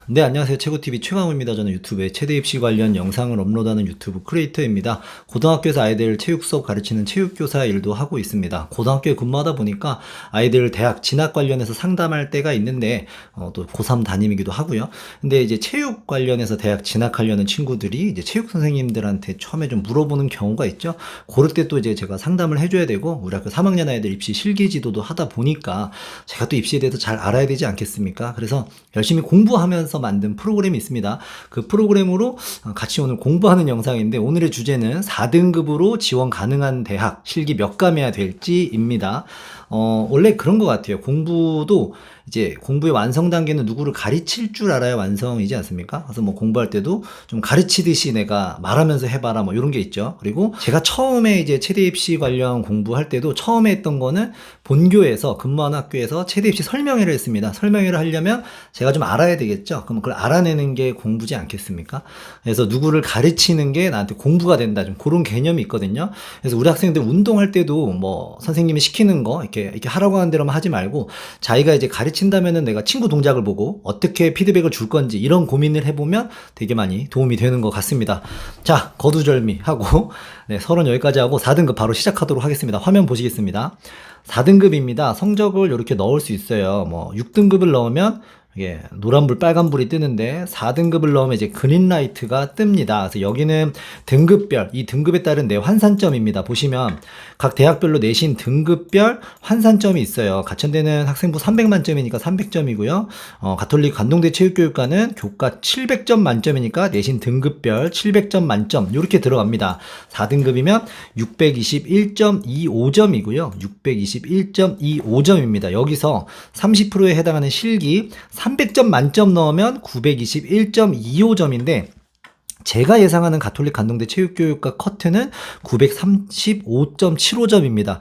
네, 안녕하세요. 최고TV 최강호입니다. 저는 유튜브에 체대 입시 관련 영상을 업로드하는 유튜브 크리에이터입니다. 고등학교에서 아이들 체육 수업 가르치는 체육교사 일도 하고 있습니다. 고등학교에 근무하다 보니까 아이들 대학 진학 관련해서 상담할 때가 있는데, 또 고3 담임이기도 하고요. 근데 이제 체육 관련해서 대학 진학하려는 친구들이 이제 체육 선생님들한테 처음에 좀 물어보는 경우가 있죠. 그럴 때 또 이제 제가 상담을 해줘야 되고, 우리 학교 3학년 아이들 입시 실기 지도도 하다 보니까 제가 또 입시에 대해서 잘 알아야 되지 않겠습니까? 그래서 열심히 공부하면서 만든 프로그램이 있습니다. 그 프로그램으로 같이 오늘 공부하는 영상인데, 오늘의 주제는 4등급으로 지원 가능한 대학 실기 몇 감해야 될지입니다. 원래 그런 것 같아요. 공부도 이제 공부의 완성 단계는 누구를 가르칠 줄 알아야 완성이지 않습니까? 그래서 뭐 공부할 때도 좀 가르치듯이 내가 말하면서 해봐라 뭐 이런 게 있죠. 그리고 제가 처음에 이제 체대 입시 관련 공부할 때도 처음에 했던 거는 본교에서 근무하는 학교에서 체대 입시 설명회를 했습니다. 설명회를 하려면 제가 좀 알아야 되겠죠. 그럼 그걸 알아내는 게 공부지 않겠습니까? 그래서 누구를 가르치는 게 나한테 공부가 된다. 좀 그런 개념이 있거든요. 그래서 우리 학생들 운동할 때도 뭐 선생님이 시키는 거 이렇게 하라고 하는 대로만 하지 말고, 자기가 이제 가르친다면은 내가 친구 동작을 보고 어떻게 피드백을 줄 건지 이런 고민을 해보면 되게 많이 도움이 되는 것 같습니다. 자, 거두절미하고 네, 서론 여기까지 하고 4등급 바로 시작하도록 하겠습니다. 화면 보시겠습니다. 4등급입니다. 성적을 이렇게 넣을 수 있어요. 뭐 6등급을 넣으면 이게 노란불 빨간불이 뜨는데, 4등급을 넣으면 이제 그린라이트가 뜹니다. 그래서 여기는 등급별, 이 등급에 따른 내 환산점입니다. 보시면 각 대학별로 내신 등급별 환산점이 있어요. 가천대는 학생부 300만 점이니까 300점이고요. 가톨릭 관동대 체육교육과는 교과 700점 만점이니까 내신 등급별 700점 만점 이렇게 들어갑니다. 4등급이면 621.25점이고요. 621.25점입니다. 여기서 30%에 해당하는 실기 300점 만점 넣으면 921.25점인데, 제가 예상하는 가톨릭 관동대 체육교육과 커트는 935.75점입니다.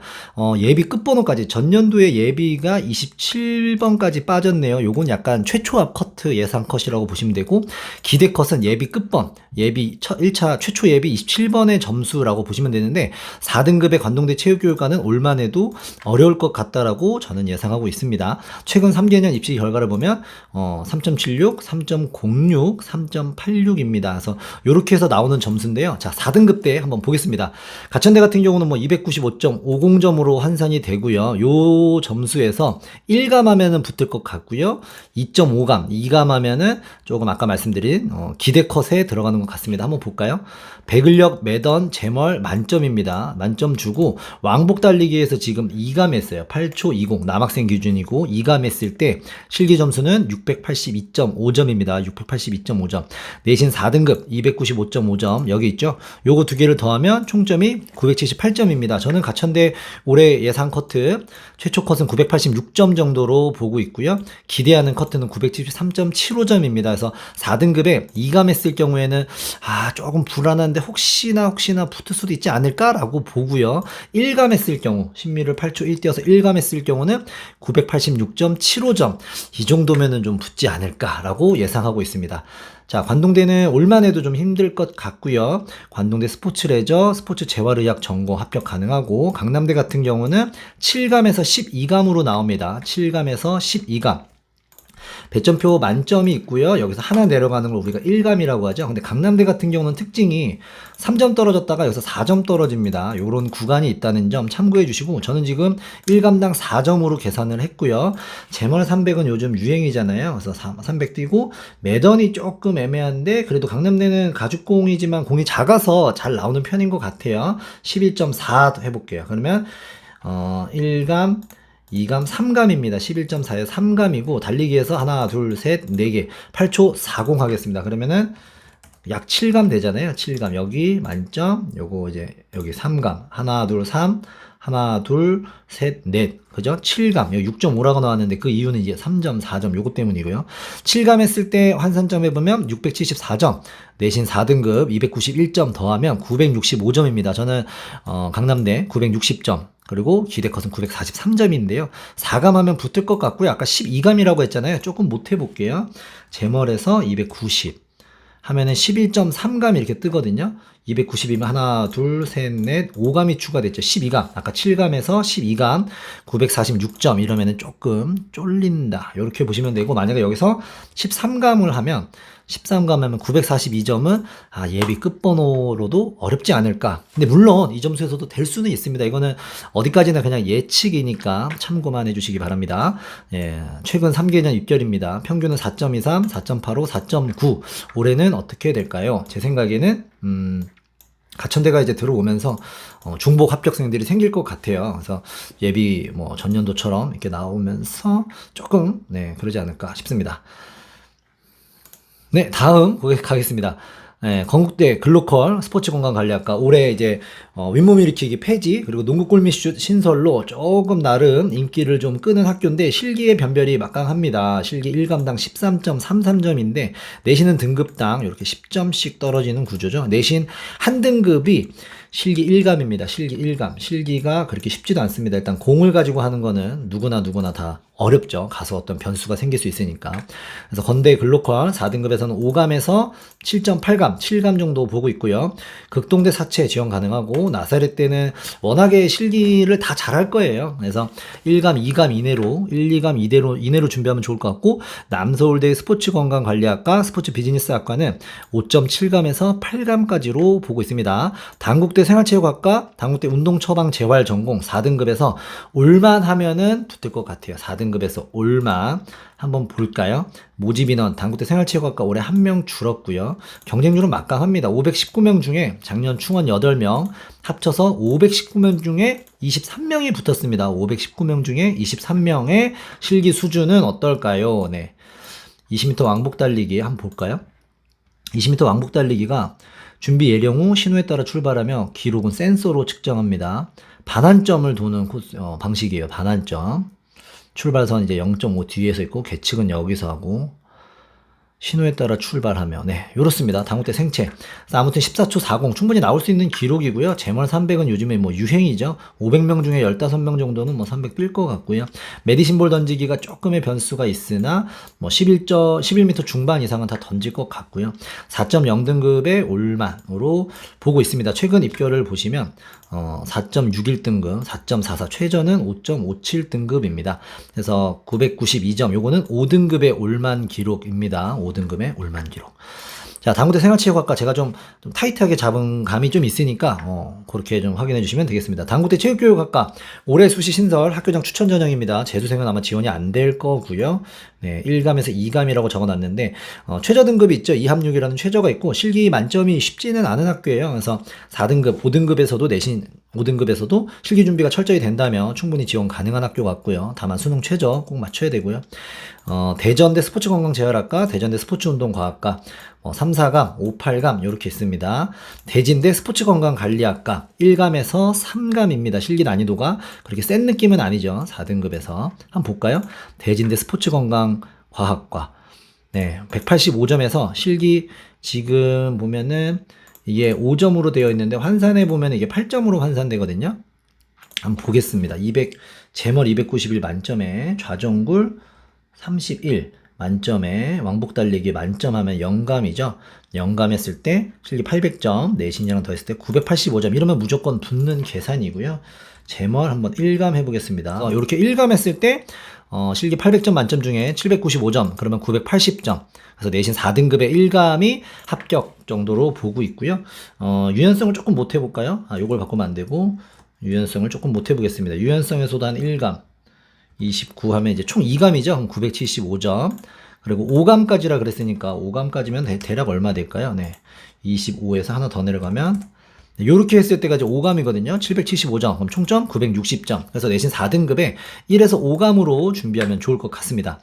예비 끝번호까지, 전년도에 예비가 27번까지 빠졌네요. 요건 약간 최초합 커트 예상 컷이라고 보시면 되고, 기대 컷은 예비 끝번, 예비 1차 최초 예비 27번의 점수라고 보시면 되는데, 4등급의 관동대 체육교육과는 올만 해도 어려울 것 같다라고 저는 예상하고 있습니다. 최근 3개년 입시 결과를 보면 3.76, 3.06, 3.86입니다. 그래서 요렇게 해서 나오는 점수인데요. 자, 4등급 때 한번 보겠습니다. 가천대 같은 경우는 뭐 295.50점으로 환산이 되고요. 요 점수에서 1감 하면은 붙을 것 같고요. 2.5감, 2감 하면은 조금 아까 말씀드린 기대 컷에 들어가는 것 같습니다. 한번 볼까요? 배근력, 매던, 제멀 만점입니다. 만점 주고, 왕복 달리기에서 지금 2감 했어요. 8초 20 남학생 기준이고, 2감 했을 때 실기 점수는 682.5점입니다. 682.5점. 내신 4등급 295.5점 여기 있죠. 요거 두 개를 더하면 총점이 978점입니다. 저는 가천대 올해 예상 커트 최초 컷은 986점 정도로 보고 있고요. 기대하는 커트는 973.75점입니다. 그래서 4등급에 2감 했을 경우에는 조금 불안한데 혹시나 붙을 수도 있지 않을까라고 보고요. 1감 했을 경우, 신미를 8초 1띄어서 1감 했을 경우는 986.75점, 이 정도면은 좀 붙지 않을까라고 예상하고 있습니다. 자, 관동대는 올만 해도 좀 힘들 것 같고요. 관동대 스포츠 레저, 스포츠 재활의학 전공 합격 가능하고, 강남대 같은 경우는 7감에서 12감으로 나옵니다. 7감에서 12감. 배점표 만점이 있고요. 여기서 하나 내려가는 걸 우리가 1감이라고 하죠. 근데 강남대 같은 경우는 특징이 3점 떨어졌다가 여기서 4점 떨어집니다. 요런 구간이 있다는 점 참고해 주시고, 저는 지금 1감당 4점으로 계산을 했고요. 제멀 300은 요즘 유행이잖아요. 그래서 300 띄고, 매던이 조금 애매한데 그래도 강남대는 가죽공이지만 공이 작아서 잘 나오는 편인 것 같아요. 11.4 해볼게요. 그러면 1감, 2감, 3감입니다. 11.4에 3감이고, 달리기에서 하나, 둘, 셋, 4개, 8초 40 하겠습니다. 그러면은 약 7감 되잖아요. 7감. 여기 만점, 요거 이제 여기 3감. 하나, 둘, 3, 하나, 둘, 셋, 넷. 그죠? 7감. 여기 6.5라고 나왔는데 그 이유는 이제 3점, 4점 요거 때문이고요. 7감 했을 때 환산점 해보면 674점. 내신 4등급 291점 더하면 965점입니다. 저는 강남대 960점. 그리고 기대 컷은 943점인데요. 4감 하면 붙을 것 같고요. 아까 12감이라고 했잖아요. 조금 못 해볼게요. 제멀에서 290 하면은 11.3감 이렇게 뜨거든요. 290이면 하나, 둘, 셋, 넷, 5감이 추가됐죠. 12감. 아까 7감에서 12감, 946점 이러면은 조금 쫄린다. 이렇게 보시면 되고, 만약에 여기서 13감을 하면 13감 하면 942점은 예비 끝번호로도 어렵지 않을까. 근데 물론 이 점수에서도 될 수는 있습니다. 이거는 어디까지나 그냥 예측이니까 참고만 해주시기 바랍니다. 예, 최근 3개년 입결입니다. 평균은 4.23, 4.85, 4.9. 올해는 어떻게 될까요? 제 생각에는 가천대가 이제 들어오면서 중복 합격생들이 생길 것 같아요. 그래서 예비 뭐 전년도처럼 이렇게 나오면서 조금 그러지 않을까 싶습니다. 네, 다음 가겠습니다. 네, 건국대 글로컬 스포츠건강관리학과 올해 이제 윗몸 일으키기 폐지 그리고 농구 골밑슛 신설로 조금 나름 인기를 좀 끄는 학교인데 실기의 변별이 막강합니다. 실기 1감당 13.33점인데 내신은 등급당 이렇게 10점씩 떨어지는 구조죠. 내신 한 등급이 실기 1감입니다. 실기 1감. 실기가 그렇게 쉽지도 않습니다. 일단 공을 가지고 하는 거는 누구나 다 어렵죠. 가서 어떤 변수가 생길 수 있으니까. 그래서 건대 글로컬 4등급에서는 5감에서 7.8감, 7감 정도 보고 있고요. 극동대 사채 지원 가능하고 나사렛 때는 워낙에 실기를 다 잘할 거예요. 그래서 1감, 2감 이내로 1, 2감 이내로 준비하면 좋을 것 같고 남서울대 스포츠건강관리학과 스포츠비즈니스학과는 5.7감에서 8감까지로 보고 있습니다. 당국대 생활체육학과, 당국대 운동처방재활 전공 4등급에서 올만 하면은 붙을 것 같아요. 4등급에서 올만 한번 볼까요? 모집 인원 당국대 생활체육학과 올해 1명 줄었고요. 경쟁률은 막강합니다. 519명 중에 작년 충원 8명 합쳐서 519명 중에 23명이 붙었습니다. 519명 중에 23명의 실기 수준은 어떨까요? 네. 20m 왕복 달리기 한번 볼까요? 20m 왕복 달리기가 준비 예령 후 신호에 따라 출발하며 기록은 센서로 측정합니다. 반환점을 도는 방식이에요. 반환점. 출발선 이제 0.5 뒤에서 있고 계측은 여기서 하고 신호에 따라 출발하며 요렇습니다. 당국대 생체. 아무튼 14초 40 충분히 나올 수 있는 기록이고요. 제멀 300은 요즘에 뭐 유행이죠. 500명 중에 15명 정도는 뭐 300 뛸 것 같고요. 메디신볼 던지기가 조금의 변수가 있으나 뭐 11m 중반 이상은 다 던질 것 같고요. 4.0등급의 올만으로 보고 있습니다. 최근 입결을 보시면 4.61등급, 4.44 최저는 5.57등급입니다. 그래서 992점 요거는 5등급의 올만 기록입니다. 5등급의 올만 기록. 자, 당국대 생활체육학과 제가 좀 타이트하게 잡은 감이 좀 있으니까 그렇게 좀 확인해 주시면 되겠습니다. 당국대 체육교육학과 올해 수시 신설 학교장 추천 전형입니다. 재수생은 아마 지원이 안 될 거고요. 네, 1감에서 2감이라고 적어놨는데 최저 등급이 있죠. 2합6이라는 최저가 있고 실기 만점이 쉽지는 않은 학교예요. 그래서 4등급, 5등급에서도 내신 5등급에서도 실기 준비가 철저히 된다면 충분히 지원 가능한 학교 같고요. 다만 수능 최저 꼭 맞춰야 되고요. 대전대 스포츠건강재활학과, 대전대 스포츠운동과학과 3, 4감, 5, 8감 이렇게 있습니다. 대진대 스포츠건강관리학과 1감에서 3감입니다. 실기 난이도가 그렇게 센 느낌은 아니죠. 4등급에서 한번 볼까요? 대진대 스포츠건강과학과 185점에서 실기 지금 보면은 이게 5점으로 되어 있는데 환산해 보면 이게 8점으로 환산되거든요. 한번 보겠습니다. 제멀 291 만점에 좌정굴 31 만점에 왕복 달리기 만점 하면 0감이죠. 0감 했을 때 실기 800점, 내신이랑 더했을 때 985점. 이러면 무조건 붙는 계산이고요. 제멀 한번 1감 해보겠습니다. 이렇게 1감 했을 때 실기 800점 만점 중에 795점, 그러면 980점. 그래서 내신 4등급의 1감이 합격 정도로 보고 있고요. 유연성을 조금 못 해볼까요? 요걸 바꾸면 안 되고, 유연성을 조금 못 해보겠습니다. 유연성에서도 한 1감. 29 하면 이제 총 2감이죠. 그럼 975점. 그리고 5감까지라 그랬으니까 5감까지면 대략 얼마 될까요? 25에서 하나 더 내려가면 요렇게 했을 때가 이제 5감이거든요. 775점. 그럼 총점 960점. 그래서 내신 4등급에 1에서 5감으로 준비하면 좋을 것 같습니다.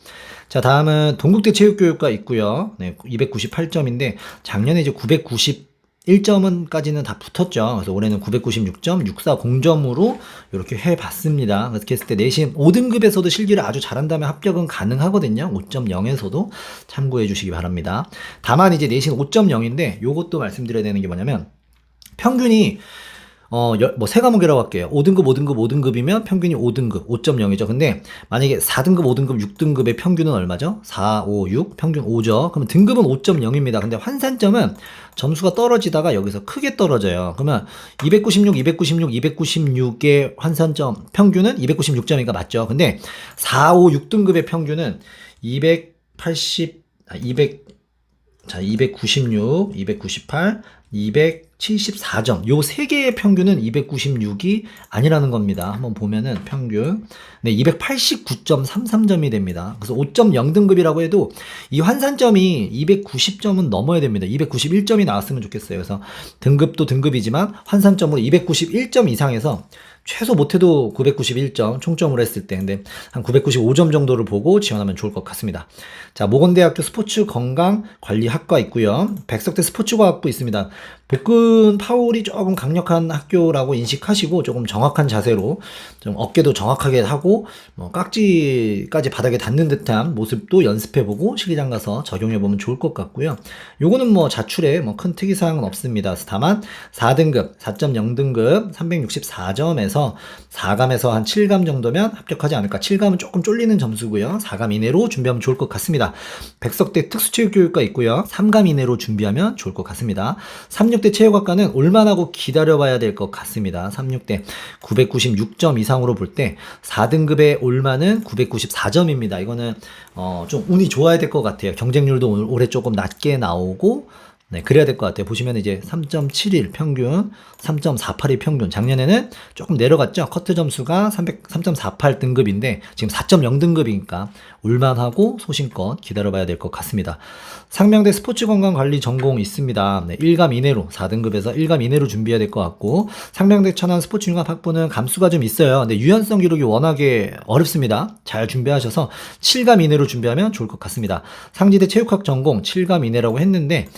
자, 다음은 동국대 체육교육과 있고요. 298점인데 작년에 이제 991점은까지는 다 붙었죠. 그래서 올해는 996점, 640점으로 이렇게 해봤습니다. 그렇게 했을 때 내신 5등급에서도 실기를 아주 잘한다면 합격은 가능하거든요. 5.0에서도 참고해 주시기 바랍니다. 다만 이제 내신 5.0인데 요것도 말씀드려야 되는 게 뭐냐면 평균이 뭐 세 과목이라고 할게요. 5등급, 5등급, 5등급이면 평균이 5등급, 5.0이죠. 근데 만약에 4등급, 5등급, 6등급의 평균은 얼마죠? 4, 5, 6, 평균 5죠. 그러면 등급은 5.0입니다. 근데 환산점은 점수가 떨어지다가 여기서 크게 떨어져요. 그러면 296, 296, 296의 환산점 평균은 296점이니까 맞죠. 근데 4, 5, 6등급의 평균은 280, 296, 298, 274점. 요 세 개의 평균은 296이 아니라는 겁니다. 한번 보면은 평균. 네, 289.33점이 됩니다. 그래서 5.0등급이라고 해도 이 환산점이 290점은 넘어야 됩니다. 291점이 나왔으면 좋겠어요. 그래서 등급도 등급이지만 환산점으로 291점 이상에서 최소 못해도 991점 총점으로 했을 때, 근데 한 995점 정도를 보고 지원하면 좋을 것 같습니다. 자, 모건대학교 스포츠건강관리학과 있고요. 백석대 스포츠과학부 있습니다. 복근 파울이 조금 강력한 학교라고 인식하시고 조금 정확한 자세로 좀 어깨도 정확하게 하고 깍지까지 바닥에 닿는 듯한 모습도 연습해보고 실기장 가서 적용해보면 좋을 것 같고요. 요거는 뭐 자출에 뭐 큰 특이사항은 없습니다. 다만 4등급, 4.0등급 364점에서 4감에서 한 7감 정도면 합격하지 않을까. 7감은 조금 쫄리는 점수고요. 4감 이내로 준비하면 좋을 것 같습니다. 백석대 특수체육교육과 있고요. 3감 이내로 준비하면 좋을 것 같습니다. 36대 체육학과는 올만하고 기다려봐야 될 것 같습니다. 36대 996점 이상으로 볼 때 4등급의 올만은 994점입니다. 이거는 좀 운이 좋아야 될 것 같아요. 경쟁률도 올해 조금 낮게 나오고, 네, 그래야 될 것 같아요. 보시면 이제 3.71 평균, 3.48이 평균. 작년에는 조금 내려갔죠. 커트 점수가 3.48 등급인데 지금 4.0등급이니까 올만하고 소신껏 기다려봐야 될 것 같습니다. 상명대 스포츠건강관리 전공 있습니다. 네, 1감 이내로 4등급에서 1감 이내로 준비해야 될 것 같고, 상명대 천안 스포츠융합학부는 감수가 좀 있어요. 근데 유연성 기록이 워낙에 어렵습니다. 잘 준비하셔서 7감 이내로 준비하면 좋을 것 같습니다. 상지대 체육학 전공 7감 이내라고 했는데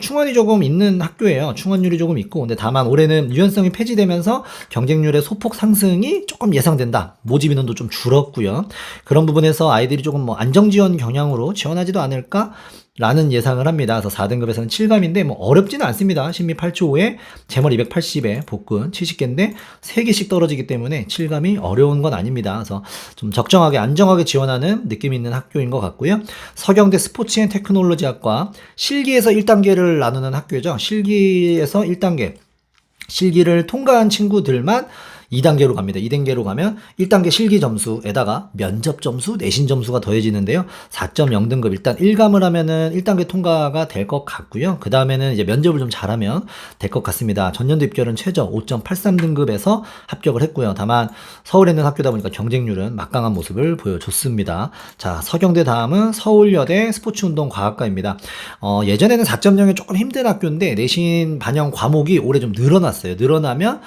충원이 조금 있는 학교예요. 충원율이 조금 있고, 근데 다만 올해는 유연성이 폐지되면서 경쟁률의 소폭 상승이 조금 예상된다. 모집 인원도 좀 줄었고요. 그런 부분에서 아이들이 조금 뭐 안정지원 경향으로 지원하지도 않을까? 라는 예상을 합니다. 그래서 4등급에서는 7감인데 뭐 어렵지는 않습니다. 심리 8초 5에 제멀 280에 복근 70개인데 3개씩 떨어지기 때문에 7감이 어려운 건 아닙니다. 그래서 좀 적정하게 안정하게 지원하는 느낌 있는 학교인 것 같고요. 서경대 스포츠앤테크놀로지학과 실기에서 1단계를 나누는 학교죠. 실기에서 1단계 실기를 통과한 친구들만 2단계로 갑니다. 2단계로 가면 1단계 실기 점수에다가 면접 점수, 내신 점수가 더해지는데요. 4.0등급 일단 1감을 하면은 1단계 통과가 될 것 같고요. 그 다음에는 이제 면접을 좀 잘하면 될 것 같습니다. 전년도 입결은 최저 5.83등급에서 합격을 했고요. 다만 서울에 있는 학교다 보니까 경쟁률은 막강한 모습을 보여줬습니다. 자, 서경대 다음은 서울여대 스포츠운동과학과입니다. 예전에는 4.0이 조금 힘든 학교인데 내신 반영 과목이 올해 좀 늘어났어요. 늘어나면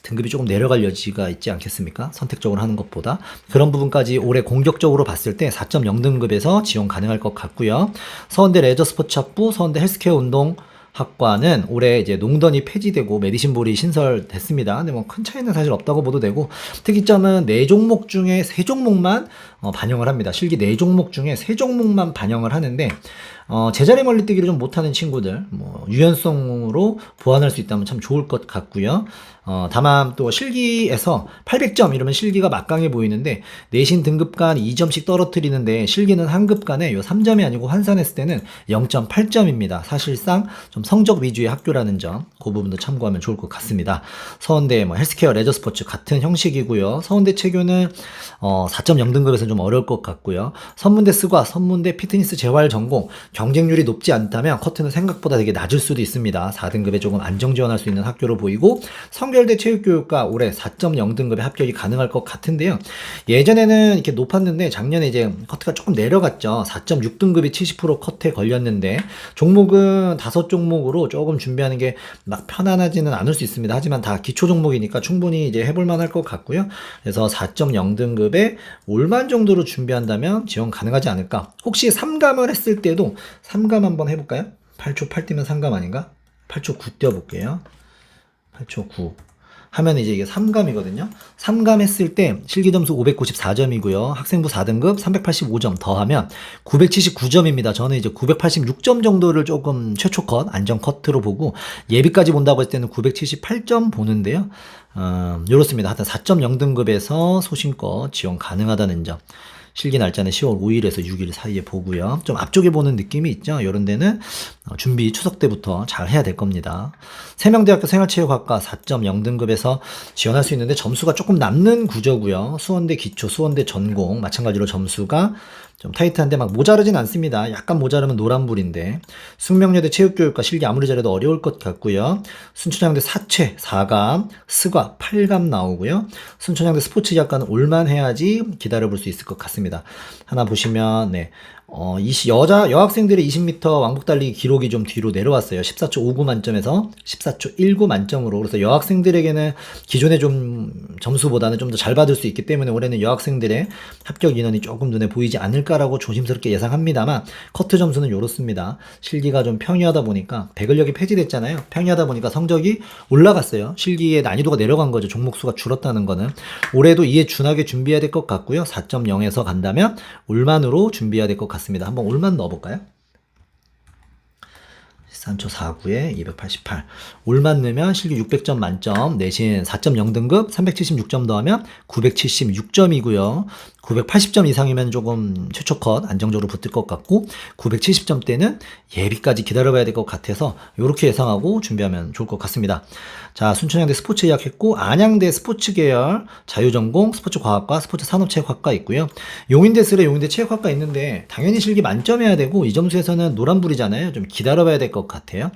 등급이 조금 내려갈 여지가 있지 않겠습니까? 선택적으로 하는 것보다. 그런 부분까지 올해 공격적으로 봤을 때 4.0등급에서 지원 가능할 것 같고요. 서원대 레저스포츠학부, 서원대 헬스케어 운동학과는 올해 이제 농던이 폐지되고 메디신볼이 신설됐습니다. 근데 뭐 큰 차이는 사실 없다고 보도 되고, 특이점은 4종목 중에 3종목만 반영을 합니다. 실기 4종목 중에 3종목만 반영을 하는데 제자리 멀리뛰기를 좀 못하는 친구들, 뭐 유연성으로 보완할 수 있다면 참 좋을 것 같고요. 다만 또 실기에서 800점 이러면 실기가 막강해 보이는데 내신 등급간 2점씩 떨어뜨리는데 실기는 한 급간에 요 3점이 아니고 환산했을 때는 0.8점입니다. 사실상 좀 성적 위주의 학교라는 점, 그 부분도 참고하면 좋을 것 같습니다. 서원대 뭐 헬스케어 레저 스포츠 같은 형식이고요. 서원대 체교는 4.0등급에서는 좀 어려울 것 같고요. 선문대 스과, 선문대 피트니스 재활 전공 경쟁률이 높지 않다면 커트는 생각보다 되게 낮을 수도 있습니다. 4등급에 조금 안정 지원할 수 있는 학교로 보이고, 성결대 체육교육과 올해 4.0등급에 합격이 가능할 것 같은데요. 예전에는 이렇게 높았는데 작년에 이제 커트가 조금 내려갔죠. 4.6등급이 70% 커트에 걸렸는데 종목은 5종목으로 조금 준비하는 게 막 편안하지는 않을 수 있습니다. 하지만 다 기초 종목이니까 충분히 이제 해볼 만할 것 같고요. 그래서 4.0등급에 올만 정도로 준비한다면 지원 가능하지 않을까. 혹시 3감을 했을 때도 3감 한번 해볼까요? 8초 8 뛰면 3감 아닌가? 8초 9 뛰어볼게요. 8초 9. 하면 이제 이게 3감이거든요. 3감 했을 때 실기 점수 594점이고요. 학생부 4등급 385점 더하면 979점입니다. 저는 이제 986점 정도를 조금 최초 컷, 안정 커트로 보고 예비까지 본다고 했을 때는 978점 보는데요. 이렇습니다. 하여튼 4.0등급에서 소신껏 지원 가능하다는 점. 실기 날짜는 10월 5일에서 6일 사이에 보고요. 좀 앞쪽에 보는 느낌이 있죠. 이런 데는 준비 추석 때부터 잘 해야 될 겁니다. 세명대학교 생활체육학과 4.0등급에서 지원할 수 있는데 점수가 조금 남는 구조고요. 수원대 기초, 수원대 전공 마찬가지로 점수가 좀 타이트한데 막 모자르진 않습니다. 약간 모자르면 노란불인데 숙명여대 체육교육과 실기 아무리 잘해도 어려울 것 같고요. 순천향대 사채 4감, 스과 8감 나오고요. 순천향대 스포츠학과는 올만해야지 기다려볼 수 있을 것 같습니다. 하나 보시면 여학생들의 20m 왕복 달리기 기록이 좀 뒤로 내려왔어요. 14초 59 만점에서 14초 19 만점으로. 그래서 여학생들에게는 기존의 좀 점수보다는 좀 더 잘 받을 수 있기 때문에 올해는 여학생들의 합격 인원이 조금 눈에 보이지 않을까라고 조심스럽게 예상합니다만 커트 점수는 이렇습니다. 실기가 좀 평이하다 보니까 배근력이 폐지됐잖아요. 평이하다 보니까 성적이 올라갔어요. 실기의 난이도가 내려간 거죠. 종목수가 줄었다는 거는. 올해도 이에 준하게 준비해야 될 것 같고요. 4.0에서 간다면 올만으로 준비해야 될 것 같습니다. 한번 올만 넣어볼까요? 13초 49에 288. 올만 넣으면 실기 600점 만점, 내신 4.0등급 376점 더하면 976점이고요. 980점 이상이면 조금 최초 컷 안정적으로 붙을 것 같고 970점대는 예비까지 기다려봐야 될 것 같아서 이렇게 예상하고 준비하면 좋을 것 같습니다. 자, 순천향대 스포츠 예약했고 안양대 스포츠 계열 자유전공 스포츠과학과 스포츠산업체육학과 있고요. 용인대 용인대 체육학과 있는데 당연히 실기 만점해야 되고 이 점수에서는 노란불이잖아요. 좀 기다려봐야 될 것 같아요.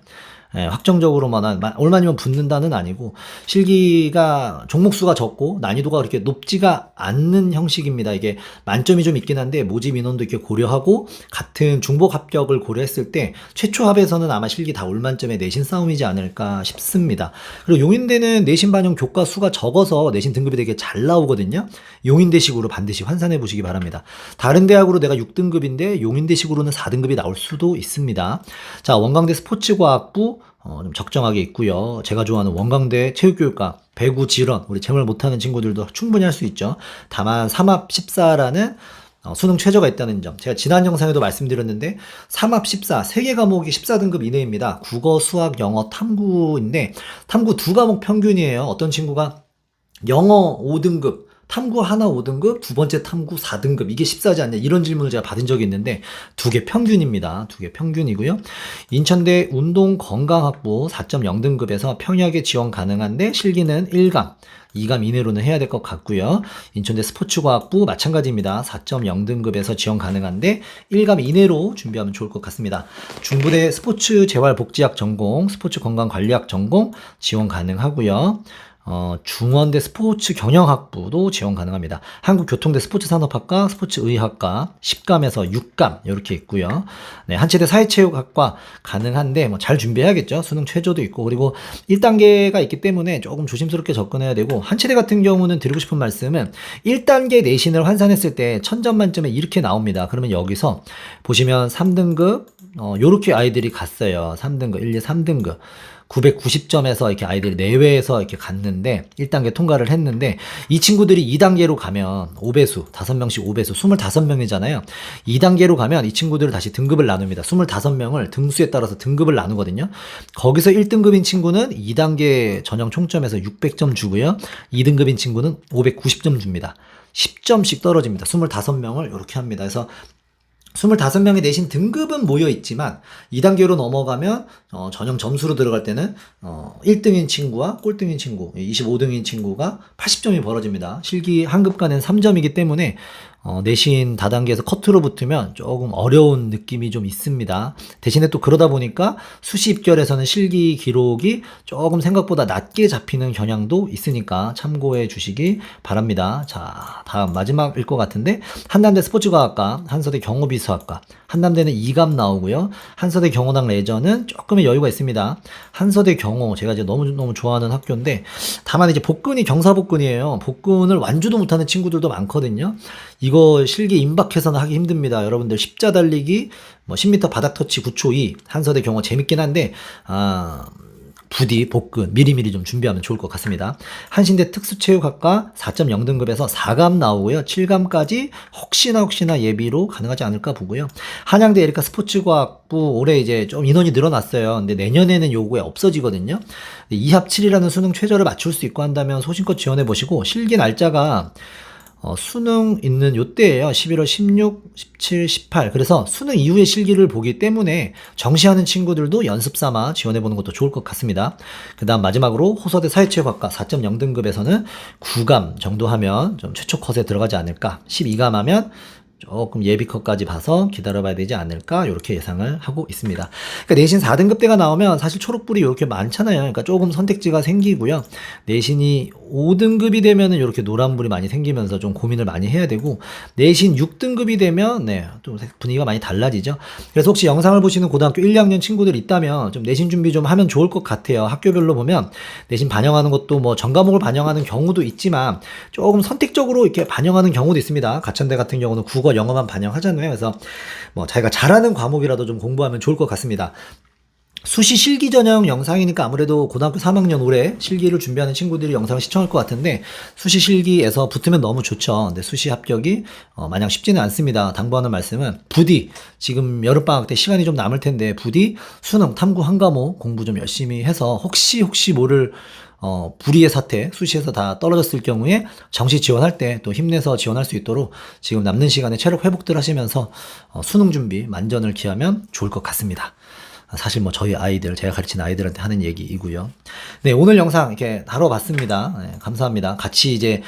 확정적으로만 올만이면 붙는다는 아니고 실기가 종목수가 적고 난이도가 그렇게 높지가 않는 형식입니다. 이게 만점이 좀 있긴 한데 모집 인원도 이렇게 고려하고 같은 중복 합격을 고려했을 때 최초 합에서는 아마 실기 다 올만점의 내신 싸움이지 않을까 싶습니다. 그리고 용인대는 내신 반영 교과 수가 적어서 내신 등급이 되게 잘 나오거든요. 용인대식으로 반드시 환산해 보시기 바랍니다. 다른 대학으로 내가 6등급인데 용인대식으로는 4등급이 나올 수도 있습니다. 자, 원광대 스포츠과학부 좀 적정하게 있고요. 제가 좋아하는 원광대 체육교육과 배구 질원 우리 재물 못하는 친구들도 충분히 할 수 있죠. 다만 삼합 14라는 수능 최저가 있다는 점. 제가 지난 영상에도 말씀드렸는데 삼합 14, 3개 과목이 14등급 이내입니다. 국어, 수학, 영어, 탐구인데 탐구 2과목 평균이에요. 어떤 친구가 영어 5등급 탐구 하나 5등급, 두 번째 탐구 4등급, 이게 14지 않냐 이런 질문을 제가 받은 적이 있는데 두 개 평균입니다. 두 개 평균이고요. 인천대 운동건강학부 4.0등급에서 평이하게 지원 가능한데 실기는 1감, 2감 이내로는 해야 될 것 같고요. 인천대 스포츠과학부 마찬가지입니다. 4.0등급에서 지원 가능한데 1감 이내로 준비하면 좋을 것 같습니다. 중부대 스포츠재활복지학 전공, 스포츠건강관리학 전공 지원 가능하고요. 중원대 스포츠경영학부도 지원 가능합니다. 한국교통대 스포츠산업학과, 스포츠의학과 10감에서 6감 이렇게 있고요. 네, 한체대 사회체육학과 가능한데 잘 준비해야겠죠. 수능 최저도 있고 그리고 1단계가 있기 때문에 조금 조심스럽게 접근해야 되고 한체대 같은 경우는 드리고 싶은 말씀은 1단계 내신을 환산했을 때 1000점 만점에 이렇게 나옵니다. 그러면 여기서 보시면 3등급 요렇게 아이들이 갔어요. 3등급, 1, 2, 3등급. 990점에서 이렇게 아이들이 내외에서 이렇게 갔는데 1단계 통과를 했는데 이 친구들이 2단계로 가면 5배수, 5명씩 5배수, 25명이잖아요. 2단계로 가면 이 친구들을 다시 등급을 나눕니다. 25명을 등수에 따라서 등급을 나누거든요. 거기서 1등급인 친구는 2단계 전형 총점에서 600점 주고요. 2등급인 친구는 590점 줍니다. 10점씩 떨어집니다. 25명을 이렇게 합니다. 그래서 25명의 내신 등급은 모여 있지만 2단계로 넘어가면 전형 점수로 들어갈 때는 1등인 친구와 꼴등인 친구, 25등인 친구가 80점이 벌어집니다. 실기 한급 간은 3점이기 때문에 내신 다단계에서 커트로 붙으면 조금 어려운 느낌이 좀 있습니다. 대신에 또 그러다 보니까 수시 입결에서는 실기 기록이 조금 생각보다 낮게 잡히는 경향도 있으니까 참고해 주시기 바랍니다. 자, 다음 마지막일 것 같은데 한남대 스포츠과학과, 한서대 경호비수학과, 한남대는 2감 나오고요. 한서대 경호당 레저는 조금의 여유가 있습니다. 한서대 경호 제가 이제 너무 좋아하는 학교인데 다만 이제 복근이 경사복근이에요. 복근을 완주도 못하는 친구들도 많거든요. 이거 실기 임박해서는 하기 힘듭니다. 여러분들 십자 달리기 10m 바닥 터치 9초 2 한서대 경호 재밌긴 한데 부디, 복근 미리미리 좀 준비하면 좋을 것 같습니다. 한신대 특수체육학과 4.0등급에서 4감 나오고요. 7감까지 혹시나 예비로 가능하지 않을까 보고요. 한양대 에리카 스포츠과학부 올해 이제 좀 인원이 늘어났어요. 근데 내년에는 요거에 없어지거든요. 2합7이라는 수능 최저를 맞출 수 있고 한다면 소신껏 지원해 보시고, 실기 날짜가 수능 있는 요때예요. 11월 16, 17, 18. 그래서 수능 이후에 실기를 보기 때문에 정시하는 친구들도 연습 삼아 지원해보는 것도 좋을 것 같습니다. 그 다음 마지막으로 호서대 사회체육학과 4.0등급에서는 9감 정도 하면 좀 최초 컷에 들어가지 않을까. 12감 하면 조금 예비컷까지 봐서 기다려봐야 되지 않을까, 이렇게 예상을 하고 있습니다. 그러니까 내신 4등급대가 나오면 사실 초록불이 이렇게 많잖아요. 그러니까 조금 선택지가 생기고요. 내신이 5등급이 되면은 이렇게 노란불이 많이 생기면서 좀 고민을 많이 해야 되고, 내신 6등급이 되면 좀 분위기가 많이 달라지죠. 그래서 혹시 영상을 보시는 고등학교 1, 2학년 친구들 있다면 좀 내신 준비 좀 하면 좋을 것 같아요. 학교별로 보면 내신 반영하는 것도 뭐 전과목을 반영하는 경우도 있지만 조금 선택적으로 이렇게 반영하는 경우도 있습니다. 가천대 같은 경우는 국어, 영어만 반영하잖아요. 그래서 뭐 자기가 잘하는 과목이라도 좀 공부하면 좋을 것 같습니다. 수시 실기 전형 영상이니까 아무래도 고등학교 3학년 올해 실기를 준비하는 친구들이 영상을 시청할 것 같은데, 수시 실기에서 붙으면 너무 좋죠. 근데 수시 합격이 마냥 쉽지는 않습니다. 당부하는 말씀은 부디 지금 여름방학 때 시간이 좀 남을 텐데 부디 수능 탐구 한 과목 공부 좀 열심히 해서 혹시 모를 불의의 사태, 수시에서 다 떨어졌을 경우에 정시 지원할 때 또 힘내서 지원할 수 있도록 지금 남는 시간에 체력 회복들 하시면서 수능 준비 만전을 기하면 좋을 것 같습니다. 사실 뭐 저희 아이들, 제가 가르치는 아이들한테 하는 얘기이고요. 네, 오늘 영상 이렇게 다뤄봤습니다. 네, 감사합니다. 같이 이제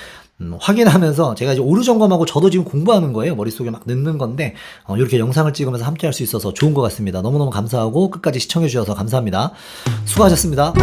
확인하면서 제가 이제 오류 점검하고 저도 지금 공부하는 거예요. 머릿속에 막 넣는 건데 이렇게 영상을 찍으면서 함께 할 수 있어서 좋은 것 같습니다. 너무너무 감사하고 끝까지 시청해 주셔서 감사합니다. 수고하셨습니다.